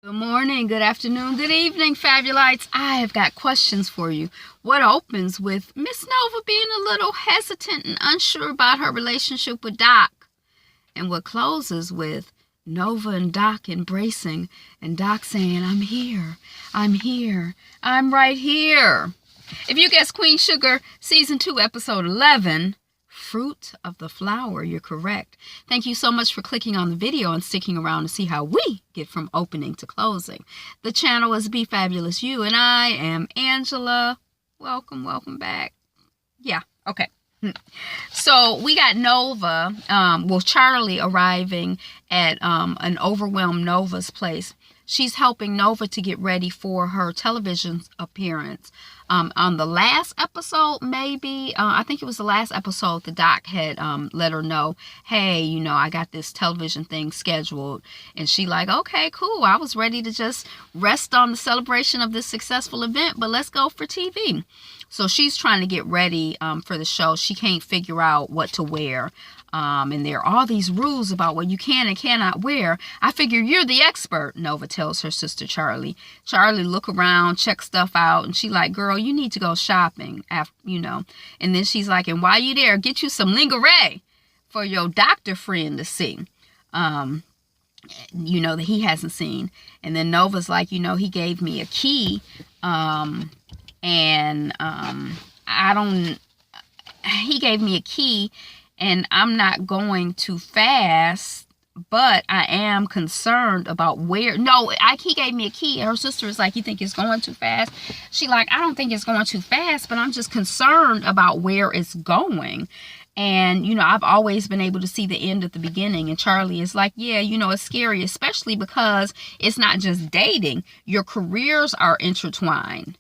Good morning, good afternoon, good evening, Fabulites. I have got questions for you. What opens with Miss Nova being a little hesitant and unsure about her relationship with Doc? And what closes with Nova and Doc embracing and Doc saying, I'm here, I'm right here. If you guessed Queen Sugar, Season 2, Episode 11, Fruit of the Flower, you're correct. Thank you so much for clicking on the video and sticking around to see how we get from opening to closing. The channel is Be Fabulous You, and I am Angela. Welcome back. Yeah, okay. So we got Nova, Charlie arriving at an overwhelmed Nova's place. She's helping Nova to get ready for her television appearance. On the last episode, maybe, I think it was the last episode, the doc had let her know, hey, I got this television thing scheduled. And she like, okay, cool. I was ready to just rest on the celebration of this successful event, but let's go for TV. So she's trying to get ready for the show. She can't figure out what to wear. And there are all these rules about what you can and cannot wear. I figure you're the expert, Nova tells her sister Charlie. Charlie look around, check stuff out, and she like, girl, you need to go shopping, after, And then she's like, and while you there, get you some lingerie for your doctor friend to see. That he hasn't seen. And then Nova's like, he gave me a key. He gave me a key. And I'm not going too fast, but I am concerned about where. No, he gave me a key. Her sister is like, you think it's going too fast? She like, I don't think it's going too fast, but I'm just concerned about where it's going. And, I've always been able to see the end at the beginning. And Charlie is like, yeah, it's scary, especially because it's not just dating. Your careers are intertwined.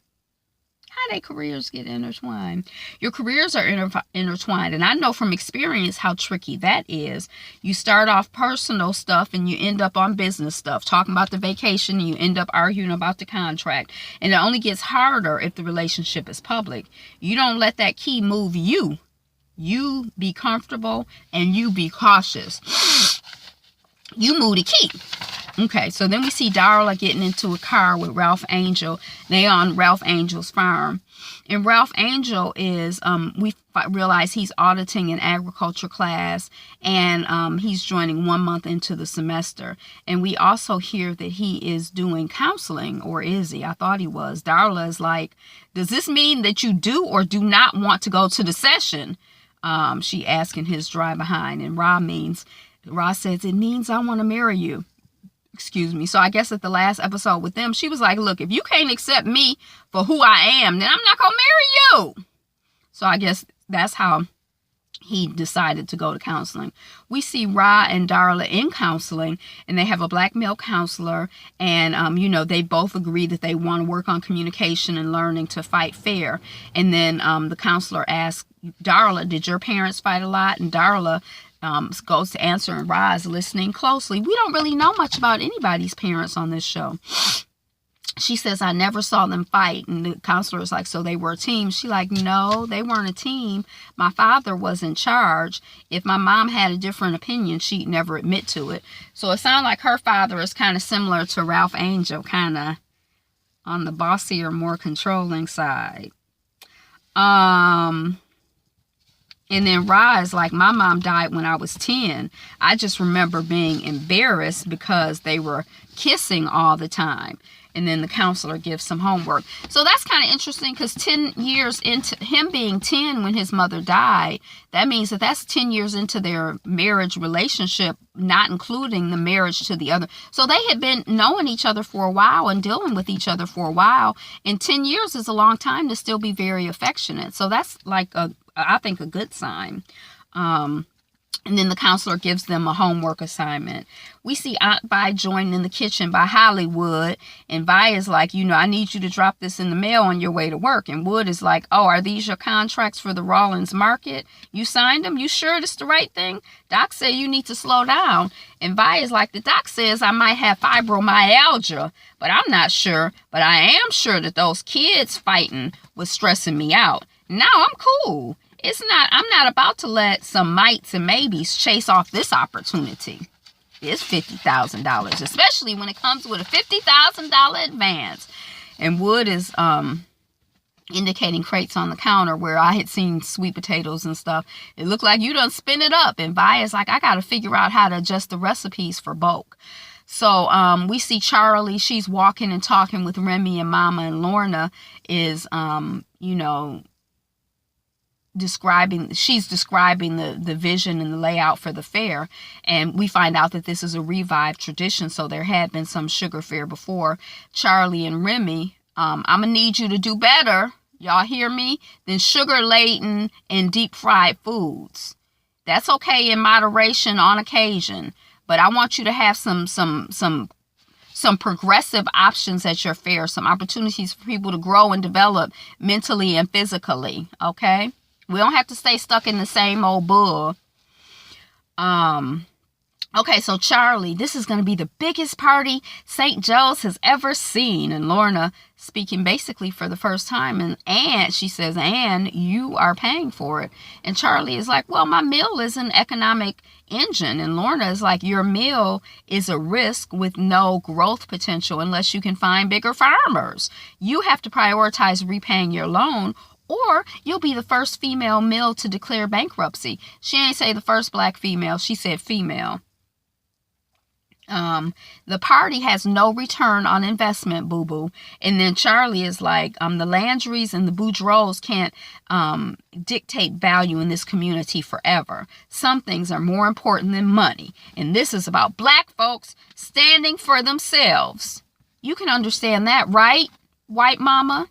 How their careers get intertwined? Your careers are intertwined, and I know from experience how tricky that is. You start off personal stuff and you end up on business stuff, talking about the vacation, and you end up arguing about the contract. And it only gets harder if the relationship is public. You don't let that key move you. You be comfortable and you be cautious. You move the key. Okay, so then we see Darla getting into a car with Ralph Angel. They on Ralph Angel's farm. And Ralph Angel is, we realize he's auditing an agriculture class. And he's joining 1 month into the semester. And we also hear that he is doing counseling. Or is he? I thought he was. Darla is like, does this mean that you do or do not want to go to the session? She asking his drive behind. And Ra says, it means I want to marry you. Excuse me. So I guess at the last episode with them, she was like, look, if you can't accept me for who I am, then I'm not going to marry you. So I guess that's how he decided to go to counseling. We see Ra and Darla in counseling, and they have a black male counselor. And, they both agree that they want to work on communication and learning to fight fair. And then the counselor asks Darla, did your parents fight a lot? And Darla goes to answer, and Ra is listening closely. We don't really know much about anybody's parents on this show. She says, I never saw them fight. And the counselor is like, so they were a team? She like, no, they weren't a team. My father was in charge. If my mom had a different opinion, she'd never admit to it. So it sounds like her father is kind of similar to Ralph Angel, kind of on the bossier, more controlling side. And then Ra is like, my mom died when I was 10. I just remember being embarrassed because they were kissing all the time. And then the counselor gives some homework. So that's kind of interesting because 10 years into him being 10 when his mother died, that means that that's 10 years into their marriage relationship, not including the marriage to the other. So they had been knowing each other for a while and dealing with each other for a while. And 10 years is a long time to still be very affectionate. So that's like I think a good sign. And then the counselor gives them a homework assignment. We see Aunt Vi joining in the kitchen by Hollywood. And Vi is like, I need you to drop this in the mail on your way to work. And Wood is like, oh, are these your contracts for the Rawlins market? You signed them? You sure it's the right thing? Doc said you need to slow down. And Vi is like, the doc says I might have fibromyalgia, but I'm not sure. But I am sure that those kids fighting was stressing me out. Now I'm cool. I'm not about to let some mites and maybes chase off this opportunity. is $50,000, especially when it comes with a $50,000 advance. And Wood is indicating crates on the counter where I had seen sweet potatoes and stuff. It looked like you done spin it up. And Via's like, I got to figure out how to adjust the recipes for bulk. So we see Charlie. She's walking and talking with Remy and Mama, and Lorna is, describing the vision and the layout for the fair. And we find out that this is a revived tradition. So there had been some sugar fair before. Charlie and Remy, I'm going to need you to do better, y'all hear me, than sugar-laden and deep-fried foods. That's okay in moderation on occasion, but I want you to have some progressive options at your fair, some opportunities for people to grow and develop mentally and physically, okay? We don't have to stay stuck in the same old bull. Okay, so Charlie, this is going to be the biggest party St. Joe's has ever seen. And Lorna speaking basically for the first time. And she says, and you are paying for it. And Charlie is like, well, my meal is an economic engine. And Lorna is like, your meal is a risk with no growth potential unless you can find bigger farmers. You have to prioritize repaying your loan, or you'll be the first female mill to declare bankruptcy. She ain't say the first black female. She said female. The party has no return on investment, boo-boo. And then Charlie is like, the Landrys and the Boudreaux can't dictate value in this community forever. Some things are more important than money. And this is about black folks standing for themselves. You can understand that, right, white mama?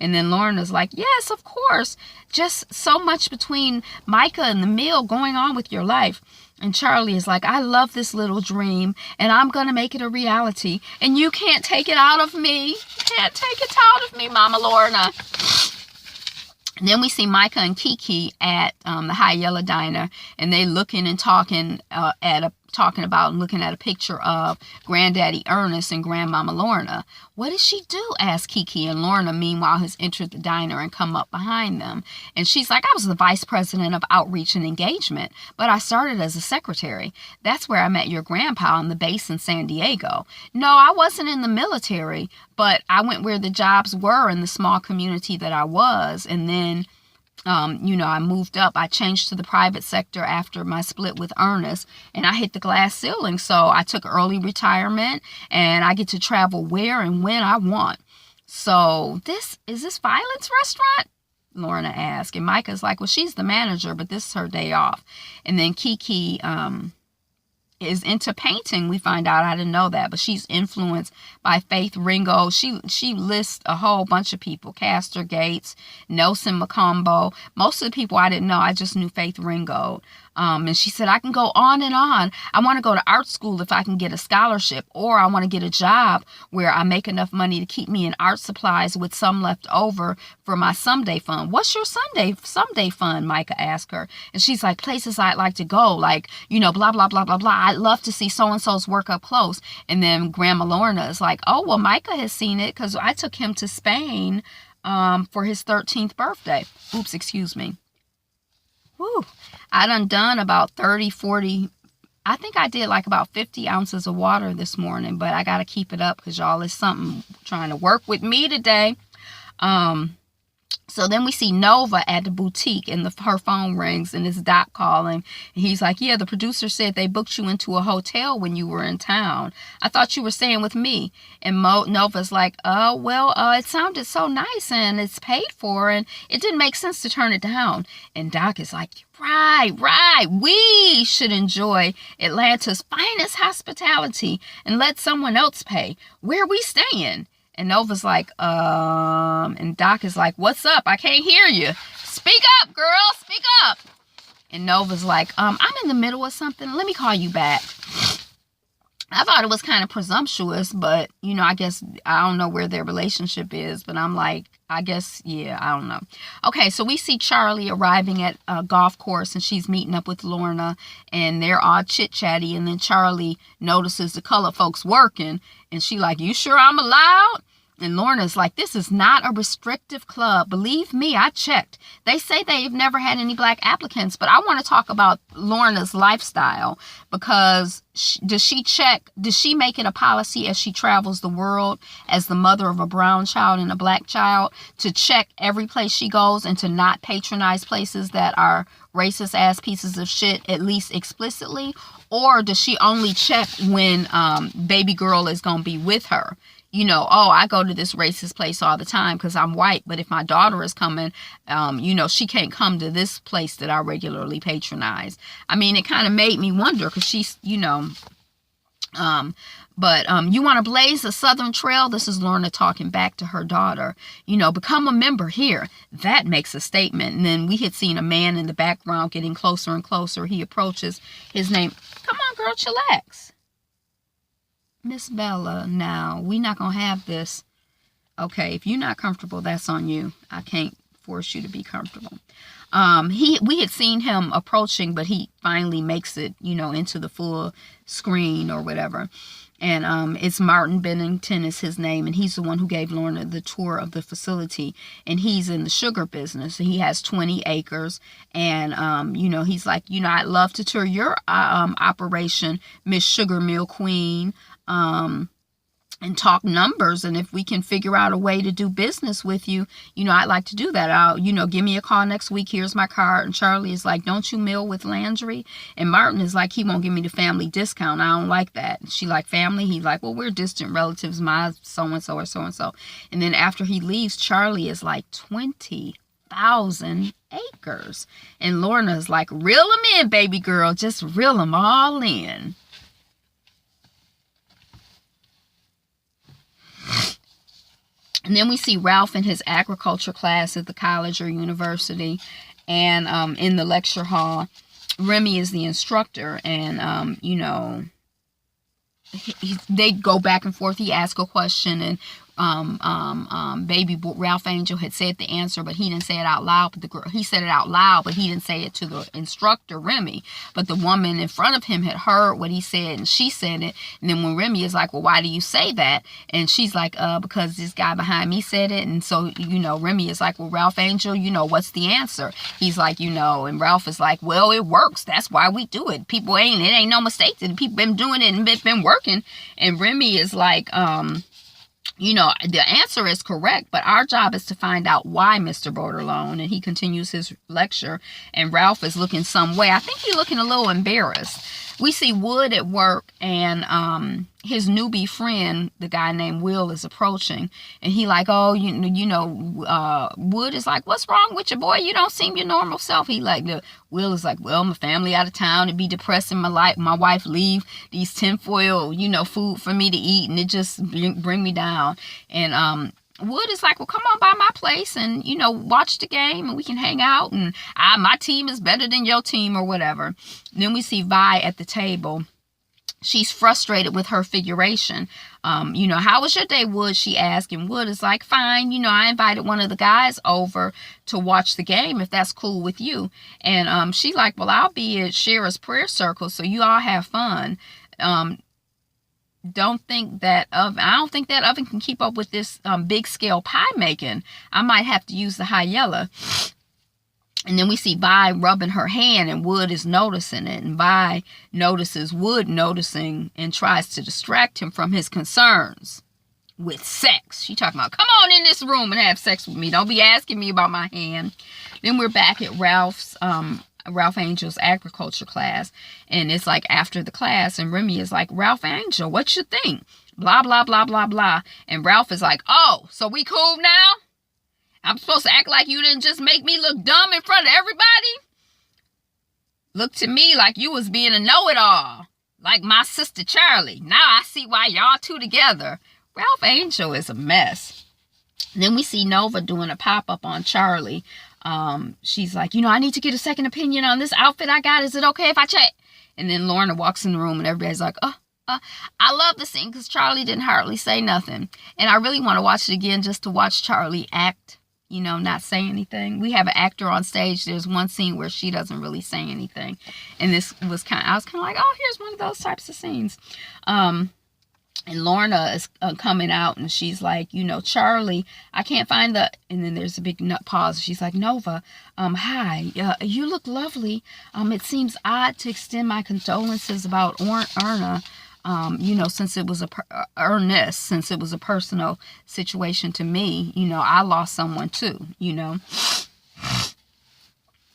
And then Lorna's like, yes, of course. Just so much between Micah and the mill going on with your life. And Charlie is like, I love this little dream, and I'm going to make it a reality. And you can't take it out of me. You can't take it out of me, Mama Lorna. And then we see Micah and Kiki at the High Yellow Diner, and they looking and talking about and looking at a picture of Granddaddy Ernest and Grandmama Lorna. What did she do? Asked Kiki, and Lorna, meanwhile, has entered the diner and come up behind them. And she's like, I was the vice president of outreach and engagement, but I started as a secretary. That's where I met your grandpa on the base in San Diego. No, I wasn't in the military, but I went where the jobs were in the small community that I was. And then I moved up. I changed to the private sector after my split with Ernest, and I hit the glass ceiling. So I took early retirement, and I get to travel where and when I want. So is this Violet's restaurant? Lorna asked. And Micah's like, well, she's the manager, but this is her day off. And then Kiki is into painting. We find out, I didn't know that, but she's influenced by Faith Ringo. She lists a whole bunch of people: Castor Gates, Nelson Macombo. Most of the people I didn't know. I just knew Faith Ringo. And she said, I can go on and on. I want to go to art school if I can get a scholarship, or I want to get a job where I make enough money to keep me in art supplies with some left over for my someday fund. What's your someday fund? Micah asked her. And she's like, places I'd like to go, like, blah, blah, blah, blah, blah. I'd love to see so-and-so's work up close. And then Grandma Lorna is like, oh, well, Micah has seen it because I took him to Spain for his 13th birthday. Oops, excuse me. Whew. I done about 30, 40, I think I did like about 50 ounces of water this morning, but I got to keep it up because y'all is something trying to work with me today. So then we see Nova at the boutique, and her phone rings, and it's Doc calling. And he's like, yeah, the producer said they booked you into a hotel when you were in town. I thought you were staying with me. And Nova's like, it sounded so nice, and it's paid for, and it didn't make sense to turn it down. And Doc is like, right. We should enjoy Atlanta's finest hospitality and let someone else pay. Where are we staying? And Nova's like, and Doc is like, what's up? I can't hear you. Speak up, girl. Speak up. And Nova's like, I'm in the middle of something. Let me call you back. I thought it was kind of presumptuous, but, I guess I don't know where their relationship is. But I'm like, I guess, yeah, I don't know. Okay, so we see Charlie arriving at a golf course, and she's meeting up with Lorna, and they're all chit-chatty. And then Charlie notices the colored folks working, and she like, you sure I'm allowed? And Lorna's like, this is not a restrictive club. Believe me, I checked. They say they've never had any black applicants, but I want to talk about Lorna's lifestyle, because does she make it a policy as she travels the world as the mother of a brown child and a black child to check every place she goes and to not patronize places that are racist ass pieces of shit, at least explicitly? Or does she only check when baby girl is going to be with her? You know, oh, I go to this racist place all the time because I'm white, but if my daughter is coming, you know, she can't come to this place that I regularly patronize. I mean, it kind of made me wonder, because she's, you know, you want to blaze a Southern trail? This is Lorna talking back to her daughter. You know, become a member here. That makes a statement. And then we had seen a man in the background getting closer and closer. He approaches. His name, come on, girl, chillax. Miss Bella, now, we not going to have this. Okay, if you're not comfortable, that's on you. I can't force you to be comfortable. We had seen him approaching, but he finally makes it, you know, into the full screen or whatever. And it's Martin Bennington is his name, and he's the one who gave Lorna the tour of the facility. And he's in the sugar business. He has 20 acres, and you know, he's like, you know, I'd love to tour your operation, Miss Sugar Mill Queen, and talk numbers. And if we can figure out a way to do business with you, you know, I'd like to do that. You know, give me a call next week. Here's my card. And Charlie is like, don't you mill with Landry? And Martin is like, he won't give me the family discount. I don't like that. And she like, family? He's like, well, we're distant relatives. My so-and-so or so-and-so. And then after he leaves, Charlie is like, 20,000 acres. And Lorna's like, reel them in, baby girl. Just reel them all in. And then we see Ralph in his agriculture class at the college or university. And in the lecture hall, Remy is the instructor. And, you know, they go back and forth. He asks a question, and baby Ralph Angel had said the answer, but he didn't say it out loud. But he said it out loud, but he didn't say it to the instructor, Remy. But the woman in front of him had heard what he said, and she said it. And then when Remy is like, well, why do you say that? And she's like, because this guy behind me said it. And so, you know, Remy is like, well, Ralph Angel, you know, what's the answer? He's like, you know, and Ralph is like, well, it works. That's why we do it. It ain't no mistakes. And people been doing it and it's been working. And Remy is like, you know, the answer is correct, but our job is to find out why, Mr. Borderlone. And he continues his lecture, and Ralph is looking some way. I think he's looking a little embarrassed. We see Wood at work, and his newbie friend, the guy named Will, is approaching. And he like, oh, you know, Wood is like, what's wrong with you, boy? You don't seem your normal self. He like, Will is like, well, my family out of town. It'd be depressing. My wife leave these tinfoil, you know, food for me to eat, and it just bring me down. And Wood is like, well, come on by my place and, you know, watch the game, and we can hang out, and my team is better than your team or whatever. Then we see Vi at the table. She's frustrated with her figuration. You know, how was your day, Wood? She asked, and Wood is like, fine. You know, I invited one of the guys over to watch the game, if that's cool with you. And she like, well, I'll be at Shara's prayer circle, so you all have fun. I don't think that oven can keep up with this big scale pie making. I might have to use the Hyella. And then we see Vi rubbing her hand, and Wood is noticing it. And Vi notices Wood noticing and tries to distract him from his concerns with sex. She talking about, come on in this room and have sex with me. Don't be asking me about my hand. Then we're back at Ralph Angel's agriculture class, and it's like after the class, and Remy is like, Ralph Angel, what you think? Blah, blah, blah, blah, blah. And Ralph is like, oh, so we cool now? I'm supposed to act like you didn't just make me look dumb in front of everybody? Look to me like you was being a know-it-all, like my sister Charlie. Now I see why y'all two together. Ralph Angel is a mess. Then we see Nova doing a pop-up on Charlie. She's like, you know, I need to get a second opinion on this outfit I got. Is it okay if I check? And then Lorna walks in the room, and everybody's like, I love the scene because Charlie didn't hardly say nothing. And I really want to watch it again just to watch Charlie act, you know, not say anything. We have an actor on stage. There's one scene where she doesn't really say anything. And this was I was kind of like, oh, here's one of those types of scenes. And Lorna is coming out, and she's like, you know, Charlie, I can't find the, and then there's a big pause. She's like, Nova, hi, you look lovely. It seems odd to extend my condolences about Erna, you know, since it was Ernest, since it was a personal situation to me. You know, I lost someone too, you know.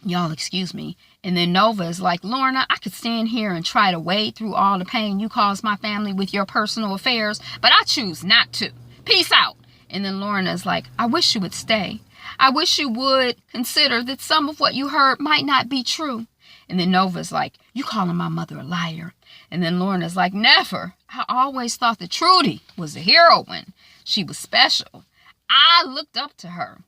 Y'all excuse me. And then Nova is like, Lorna, I could stand here and try to wade through all the pain you caused my family with your personal affairs, but I choose not to. Peace out. And then Lorna is like, I wish you would stay. I wish you would consider that some of what you heard might not be true. And then Nova's like, you calling my mother a liar. And then Lorna's like, never. I always thought that Trudy was a heroine. She was special. I looked up to her.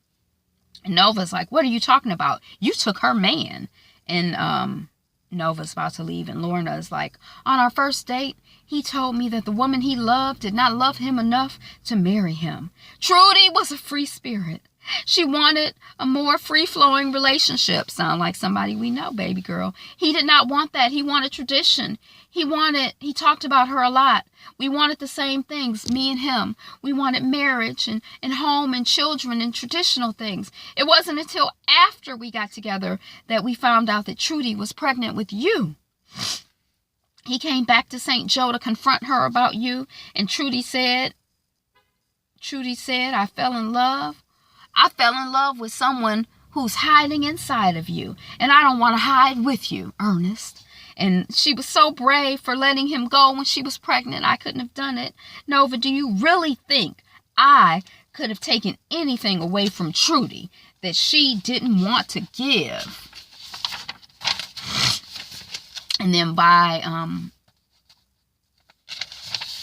And Nova's like, what are you talking about? You took her man. And Nova's about to leave. And Lorna is like, on our first date, he told me that the woman he loved did not love him enough to marry him. Trudy was a free spirit. She wanted a more free-flowing relationship. Sound like somebody we know, baby girl. He did not want that. He wanted tradition. He talked about her a lot. We wanted the same things, me and him. We wanted marriage and home and children and traditional things. It wasn't until after we got together that we found out that Trudy was pregnant with you. He came back to St. Joe to confront her about you, and Trudy said, I fell in love. I fell in love with someone who's hiding inside of you, and I don't want to hide with you, Ernest. And she was so brave for letting him go when she was pregnant. I couldn't have done it. Nova, do you really think I could have taken anything away from Trudy that she didn't want to give? And then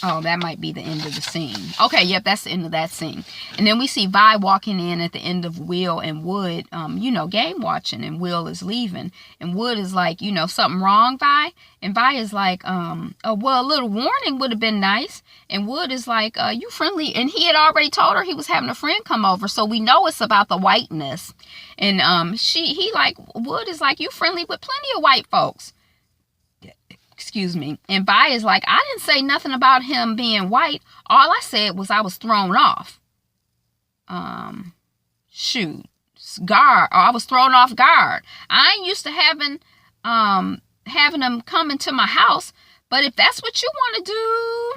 oh, that might be the end of the scene. Okay, yep, that's the end of that scene. And then we see Vi walking in at the end of Will and Wood, you know, game watching, and Will is leaving. And Wood is like, you know, something wrong, Vi? And Vi is like, oh, well, a little warning would have been nice. And Wood is like, you friendly? And he had already told her he was having a friend come over, so we know it's about the whiteness. And Wood is like, you friendly with plenty of white folks. Excuse me. And Vi is like, I didn't say nothing about him being white. All I said was I was thrown off. I was thrown off guard. I ain't used to having them come into my house, but if that's what you want to do.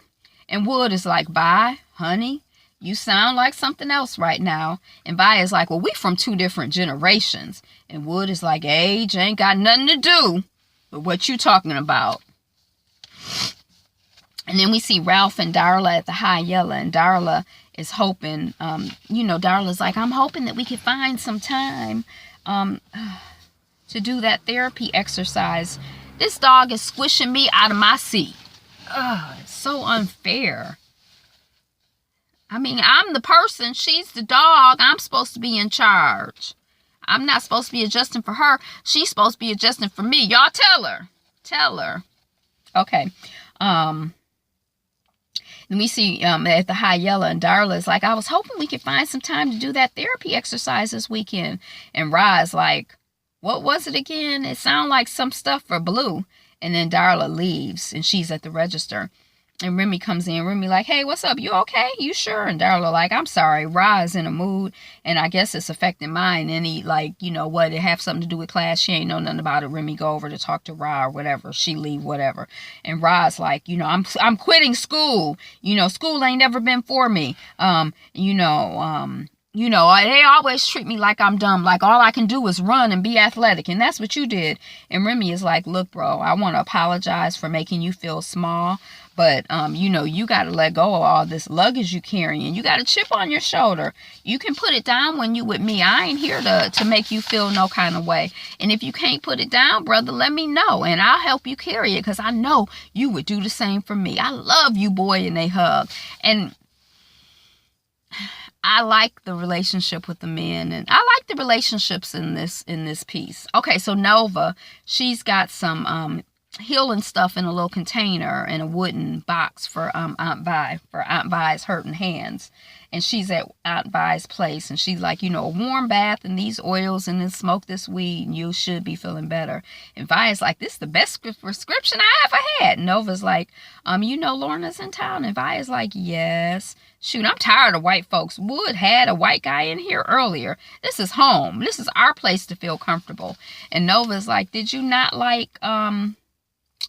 And Wood is like, Vi, honey, you sound like something else right now. And Vi is like, well, we from two different generations. And Wood is like, age ain't got nothing to do with what you talking about. And then we see Ralph and Darla at the High Yellow, and Darla is hoping, you know, Darla's like, I'm hoping that we can find some time to do that therapy exercise. This dog is squishing me out of my seat. It's so unfair. I mean, I'm the person, she's the dog. I'm supposed to be in charge. I'm not supposed to be adjusting for her. She's supposed to be adjusting for me. Y'all tell her. Okay. And we see at the High Yellow, and Darla is like, I was hoping we could find some time to do that therapy exercise this weekend. And Ra's like, what was it again? It sounded like some stuff for Blue. And then Darla leaves, and she's at the register. And Remy comes in. Remy like, hey, what's up? You okay? You sure? And Darla like, I'm sorry. Ra is in a mood, and I guess it's affecting mine. And he like, you know what? It have something to do with class. She ain't know nothing about it. Remy go over to talk to Ra or whatever. She leave, whatever. And Ra's like, you know, I'm quitting school. You know, school ain't never been for me. You know, they always treat me like I'm dumb, like all I can do is run and be athletic, and that's what you did. And Remy is like, look, bro, I want to apologize for making you feel small, but, you know, you got to let go of all this luggage you carrying. You got a chip on your shoulder. You can put it down when you with me. I ain't here to make you feel no kind of way. And if you can't put it down, brother, let me know, and I'll help you carry it, because I know you would do the same for me. I love you, boy, and they hug. And I like the relationship with the men, and I like the relationships in this piece. Okay, so Nova, she's got some healing stuff in a little container in a wooden box for Aunt Vi's hurting hands. And she's at Aunt Vi's place, and she's like, a warm bath and these oils and then smoke this weed and you should be feeling better. And Vi's like, this is the best prescription I ever had. Nova's like, Lorna's in town. And Vi's like, yes. Shoot, I'm tired of white folks. Wood had a white guy in here earlier. This is home. This is our place to feel comfortable. And Nova's like, did you not like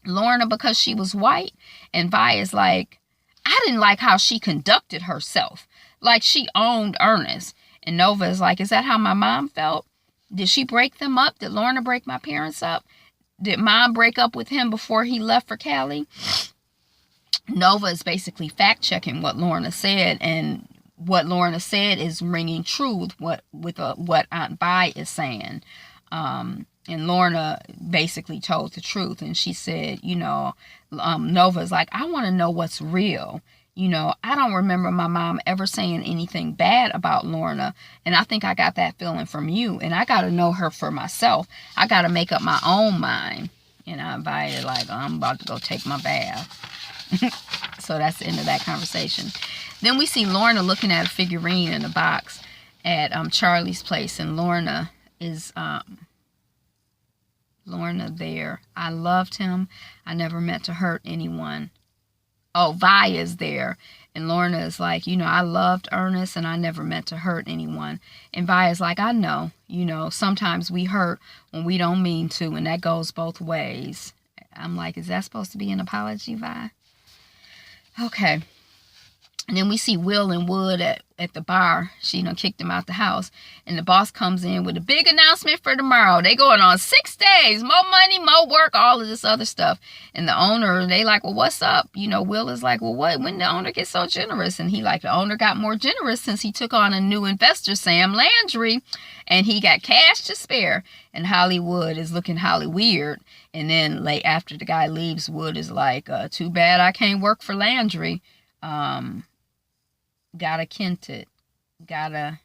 Lorna because she was white? And Vi is like, I didn't like how she conducted herself. Like she owned Ernest. And Nova is like, is that how my mom felt? Did she break them up? Did Lorna break my parents up? Did Mom break up with him before he left for Cali? Nova is basically fact-checking what Lorna said. And what Lorna said is ringing true with what Aunt Vi is saying. And Lorna basically told the truth. And she said, Nova's like, I want to know what's real. I don't remember my mom ever saying anything bad about Lorna. And I think I got that feeling from you. And I got to know her for myself. I got to make up my own mind. And I invited like, I'm about to go take my bath. So that's the end of that conversation. Then we see Lorna looking at a figurine in a box at Charlie's place. And Lorna is... Lorna there. I loved him. I never meant to hurt anyone. Oh, Vi is there. And Lorna is like, I loved Ernest and I never meant to hurt anyone. And Vi is like, I know. Sometimes we hurt when we don't mean to. And that goes both ways. I'm like, is that supposed to be an apology, Vi? Okay. And then we see Will and Wood at the bar. She kicked him out the house. And the boss comes in with a big announcement for tomorrow. They going on 6 days. More money, more work, all of this other stuff. And the owner, they like, well, what's up? Will is like, well, what? When the owner gets so generous? And he like, the owner got more generous since he took on a new investor, Sam Landry. And he got cash to spare. And Hollywood is looking weird. And then after the guy leaves, Wood is like, too bad I can't work for Landry. Gotta kent it. I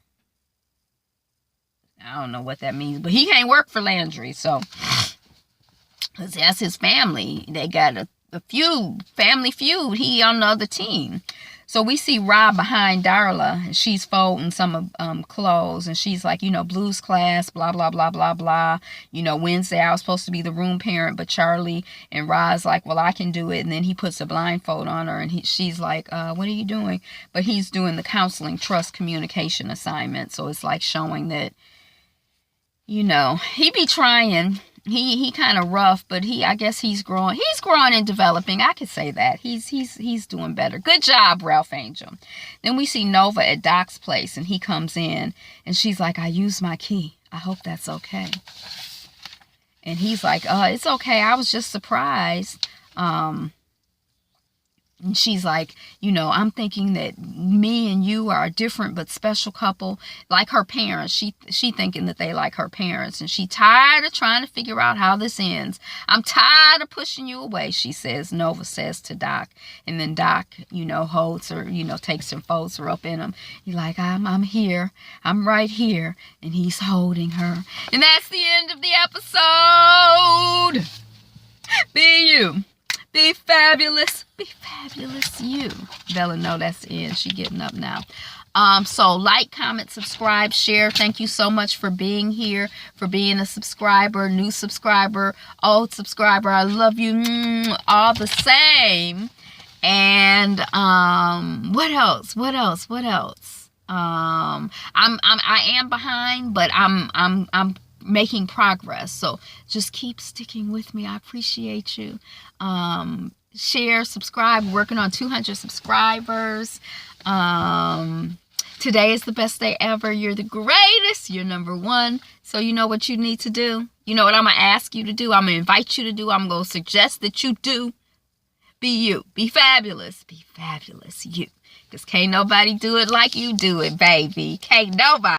don't know what that means, but he can't work for Landry, so that's his family. They got a family feud. He on the other team. So we see Rob behind Darla, and she's folding some clothes, and she's like, blues class, blah, blah, blah, blah, blah. Wednesday I was supposed to be the room parent, but Charlie and Rod's like, well, I can do it. And then he puts a blindfold on her, and she's like, what are you doing? But he's doing the counseling trust communication assignment. So it's like showing that, he be trying. He kind of rough, but I guess he's growing. He's growing and developing. I could say that. He's doing better. Good job, Ralph Angel. Then we see Nova at Doc's place, and he comes in, and she's like, I used my key. I hope that's okay. And he's like, it's okay. I was just surprised. And she's like, I'm thinking that me and you are a different but special couple, like her parents. She thinking that they like her parents, and she tired of trying to figure out how this ends. I'm tired of pushing you away, she says. Nova says to Doc, and then Doc, holds her, takes her, folds her up in him. He's like, I'm here, I'm right here, and he's holding her. And that's the end of the episode. Be you. Be fabulous. Be fabulous you. Bella know that's the end. She getting up now. So like, comment, subscribe, share. Thank you so much for being here, for being a subscriber, new subscriber, old subscriber. I love you all the same. And what else? I am behind, but I'm making progress, so just keep sticking with me. I appreciate you. Share, subscribe. Working on 200 subscribers. Today is the best day ever. You're the greatest. You're number one. So you know what you need to do. You know what I'm gonna ask you to do. I'm gonna invite you to do. I'm gonna suggest that you do. Be you. Be fabulous. Be fabulous you. Because can't nobody do it like you do it, baby. Can't nobody.